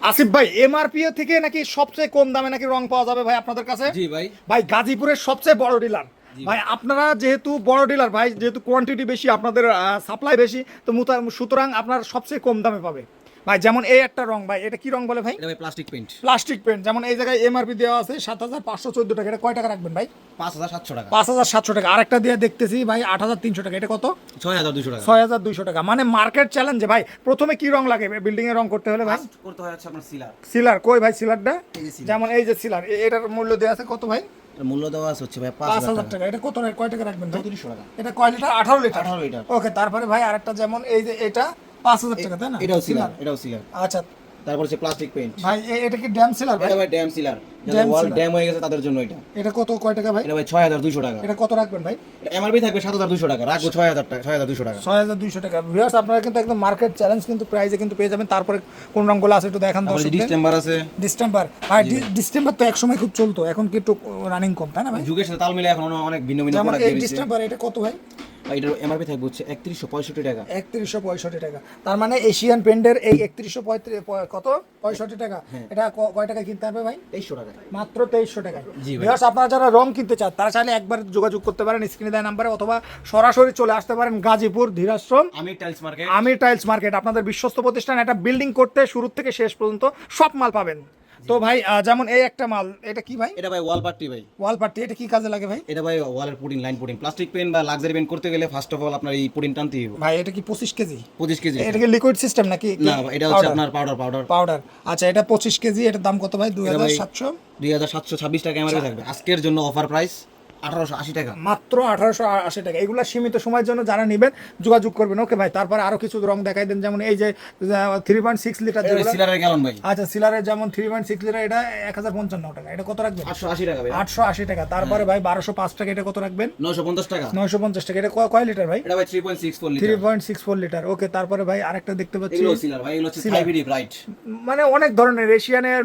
আসিফ ভাই এমআরপি থেকে নাকি সবচেয়ে কম দামে নাকি রং পাওয়া যাবে ভাই আপনাদের কাছে? জি ভাই। ভাই গাজীপুরের সবচেয়ে বড় ডিলার ভাই, আপনারা যেহেতু বড় ডিলার ভাই, যেহেতু কোয়ান্টিটি বেশি, আপনাদের সাপ্লাই বেশি, তো সুতরাং আপনার সবচেয়ে কম দামে পাবে ভাই। যেমন এই একটা রং ভাই, এটা কি রং বলে ভাই? এটা ভাই প্লাস্টিক পেইন্ট। Plastic paint. যেমন এই জায়গায় এমআরপি দেওয়া আছে 7,514 টাকা, এটা কয় টাকা রাখবেন ভাই? 5700 টাকা। 5,700 টাকা। আরেকটা দিয়ে দেখতেছি ভাই 8,300 টাকা, এটা কত? 6200 টাকা। 6,200 টাকা। মানে মার্কেট চ্যালেঞ্জে ভাই। প্রথমে কি রং লাগে বিল্ডিং এ রং করতে হলে ভাই? ফার্স্ট করতে হয় হচ্ছে আপনার সিলার। সিলার কই ভাই? সিলারটা এই যে সিলার। যেমন এই যে সিলার, এটার মূল্য দেওয়া আছে কত ভাই? এর মূল্য দেওয়া আছে হচ্ছে ভাই 5,000 5000 টাকা। টাকা। এটা কত, কয় টাকা রাখবেন ভাই? 3400 টাকা। এটা কয় লিটার? 18 লিটার। 18 লিটার। ওকে, তারপরে ভাই আরেকটা যেমন এই যে এটা 5,000 টাকা, তাই না? এটাও সিলার, এটাও সিলার। আচ্ছা তারপর হচ্ছে প্লাস্টিক পেইন্ট। ভাই এটা কি ড্যাম সিলার ভাই? এটা ভাই ড্যাম সিলার। ড্যাম যাদের ওয়াল সিলার। ড্যাম হয়ে গেছে তাদের জন্য এটা। এটা কত, কয় টাকা ভাই? এটা ভাই 6200 টাকা। এটা কত রাখবেন ভাই? এটা এমআরপি থাকবে 7200 টাকা, রাখবো 6000 টাকা, 6200 টাকা। 6,200 টাকা। ভিউয়ার্স আপনারা কিন্তু একদম মার্কেট চ্যালেঞ্জ কিন্তু প্রাইসে কিন্তু পেয়ে যাবেন। তারপরে কোন রঙগুলো আছে একটু দেখান তারপরে দর্শকদের। ডিসটেম্বার আছে। ডিসেম্বর ভাই, ডিসেম্বর তো একসময় খুব চলতো, এখন কি একটু রানিং কম, তাই না ভাই? যুগের সাথে তাল মিলে এখন অনেক ভিন্ন ভিন্ন যেমন প্রোডাক্ট এই বেরিয়েছে। ডিসেম্বর, এটা কত ভাই? এটার এমআরপি থাকবে হচ্ছে 3165 টাকা। 3165 টাকা। তার মানে এশিয়ান পেন্টের এই 3135 কত 65 টাকা, এটা কয় টাকা কিনতে হবে ভাই? 2300 টাকা। মাত্র 2300 টাকায়। জি ভাই। ভিউয়ার্স আপনারা যারা রং কিনতে চান তারা চাইলে একবার যোগাযোগ করতে পারেন স্ক্রিনে দেওয়া নাম্বারে, অথবা সরাসরি চলে আসতে পারেন গাজীপুর ধীরাশ্রম আমি টাইলস মার্কেট। আমির টাইলস মার্কেট। আপনাদের বিশ্বস্ত প্রতিষ্ঠান, এটা বিল্ডিং করতে শুরু থেকে শেষ পর্যন্ত সব মাল পাবেন। তো ভাই যেমন এই একটা মাল, এটা কি ভাই? এটা ভাই ওয়াল পার্টি ভাই। Wall putty. এটা কি কাজে লাগে ভাই? এটা ভাই ওয়ালের pudding, line pudding. Plastic pen বা লাক্সারি পেন করতে গেলে ফার্স্ট অফ অল আপনার এই পুডিং টানতে হবে ভাই এটা কি 25 কেজি? 25 কেজি। এটা কি লিকুইড সিস্টেম নাকি? না এটা হচ্ছে আপনার পাউডার। পাউডার। আচ্ছা, এটা 25 কেজি। এটার দাম কত ভাই? 2,700। 2726 টাকা এমআরপি থাকবে। আজকের জন্য অফার প্রাইস 1880 টাকা। মাত্র 1880 টাকা। এগুলা সীমিত সময়ের জন্য যারা নেবেন যোগাযোগ করবেন। ওকে ভাই, তারপরে আরো কিছু রং দেখাই দেন। যেমন এই যে 3.6 লিটার এটা যেগুলো। সিলারের গ্যালন ভাই। আচ্ছা, সিলারের যেমন 3.6 লিটার, এটা 1055 টাকা। এটা কত রাখবেন? 880 টাকা ভাই। 880 টাকা। তারপরে ভাই 1205 টাকা, এটা কত রাখবেন? 950 টাকা। 950 টাকা। এটা কয় লিটার ভাই? এটা ভাই 3.64 লিটার। 3.64 লিটার। ওকে, তারপরে ভাই আরেকটা দেখতে পাচ্ছি। এগুলো সিলার ভাই, এগুলো হচ্ছে থাইবিডি ব্রাইট। মানে অনেক ধরনের এশিয়ানের,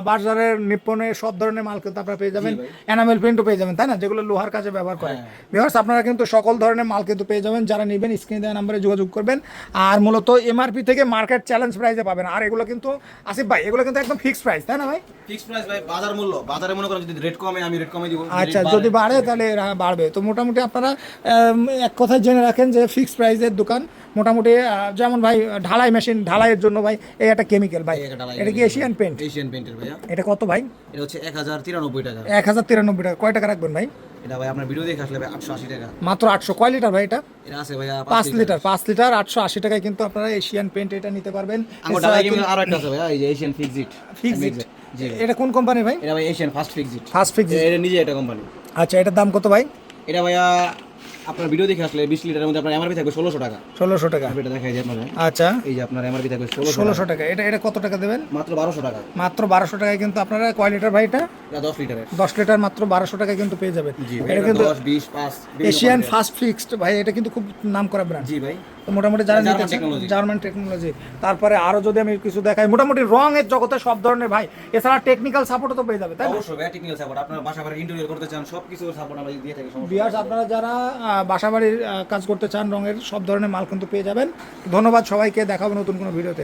বাজারের, নিপ্পনের সব ধরনের মাল কিন্তু আপনারা পেয়ে যাবেন। জি ভাই। এনামেল পেইন্টও পেয়ে যাবেন, তাই না, যেগুলো লোহার কাজে ব্যবহার করে। ভিউয়ার্স আপনারা কিন্তু সকল ধরনের মাল কিন্তু পেয়ে যাবেন। যারা নেবেন স্ক্রিনে দেওয়া নম্বরে যোগাযোগ করবেন। আর মূলত এমআরপি থেকে মার্কেট চ্যালেঞ্জ প্রাইসে পাবেন। আর এগুলো কিন্তু আসিফ ভাই, এগুলো কিন্তু একদম ফিক্সড প্রাইস, তাই না ভাই? ফিক্স প্রাইস ভাই, বাজার মূল্য। বাজারে মনে করেন যদি রেট কমে আমি রেট কমে দিব। আচ্ছা, যদি বাড়ে তাহলে এরা বাড়বে। তো মোটামুটি আপনারা এক কথায় জেনে রাখেন যে ফিক্সড প্রাইসের দোকান। মোটামুটি যেমন ভাই ঢালাই মেশিন, ঢালাইয়ের জন্য ভাই এই একটা কেমিক্যাল ভাই, এটা কি এশিয়ান পেইন্ট? এশিয়ান পেইন্টের ভাইয়া। এটা কত ভাই? এটা হচ্ছে 1093 টাকা। 1093 টাকা। কয় টাকা রাখবেন ভাই? এটা ভাই আপনার ভিডিও দেখে আসলে ভাই 880 টাকা। মাত্র 800। কয় লিটার ভাই এটা? এটা আছে ভাইয়া 5 লিটার। 5 লিটার 880 টাকায় কিন্তু আপনারা এশিয়ান পেইন্ট এটা নিতে পারবেন। আমার ডালাই গেমিং আরো একটা আছে ভাইয়া, এই যে এশিয়ান ফিক্সড। ফিক্সড। জি। এটা কোন কোম্পানি ভাই? এটা ভাই Asian first fixed. First fixed. এটা নিজে এটা কোম্পানি। আচ্ছা, এটার দাম কত ভাই? এটা ভাইয়া আপনার ভিডিও দেখে আসলে 20 লিটারের মধ্যে আপনার এমআরপি থাকবে 1600 টাকা। 1600 টাকা। এটা দেখাই দিই আপনাদের। আচ্ছা, এই যে আপনার এমআরপি থাকবে 1600 1600 টাকা। এটা কত টাকা দেবেন? মাত্র 1200 টাকা। মাত্র 1200 টাকায় কিন্তু আপনারা কয় লিটার ভাই এটা? এটা 10 লিটারের। 10 লিটার মাত্র 1200 টাকায় কিন্তু পেয়ে যাবেন। জি ভাই, এটা এটা কিন্তু 10 20 5 এশিয়ান ফার্স্ট ফিক্সড ভাই, এটা কিন্তু খুব নাম করা ব্র্যান্ড। জি ভাই। তো মোটামুটি যারা জার্মান নিতে চান, টেকনোলজি। German technology. তারপরে আরো যদি আমি কিছু দেখাই, মোটামুটি রঙের জগতে সব ধরনের ভাই, এছাড়া টেকনিক্যাল সাপোর্টও তো পেয়ে যাবে, তাই না? অবশ্যই ভাই, টেকনিক্যাল সাপোর্ট। আপনার বাসা বাড়ি ইন্টেরিয়র করতে চান সবকিছু সাপোর্ট আমরা দিয়ে থাকি। সমস্যা বিয়ার্স আপনারা যারা বাসাবাড়ির কাজ করতে চান রঙের, সব ধরনের মাল কিন্তু পেয়ে যাবেন। ধন্যবাদ সবাইকে, দেখা হবে নতুন কোনো ভিডিওতে।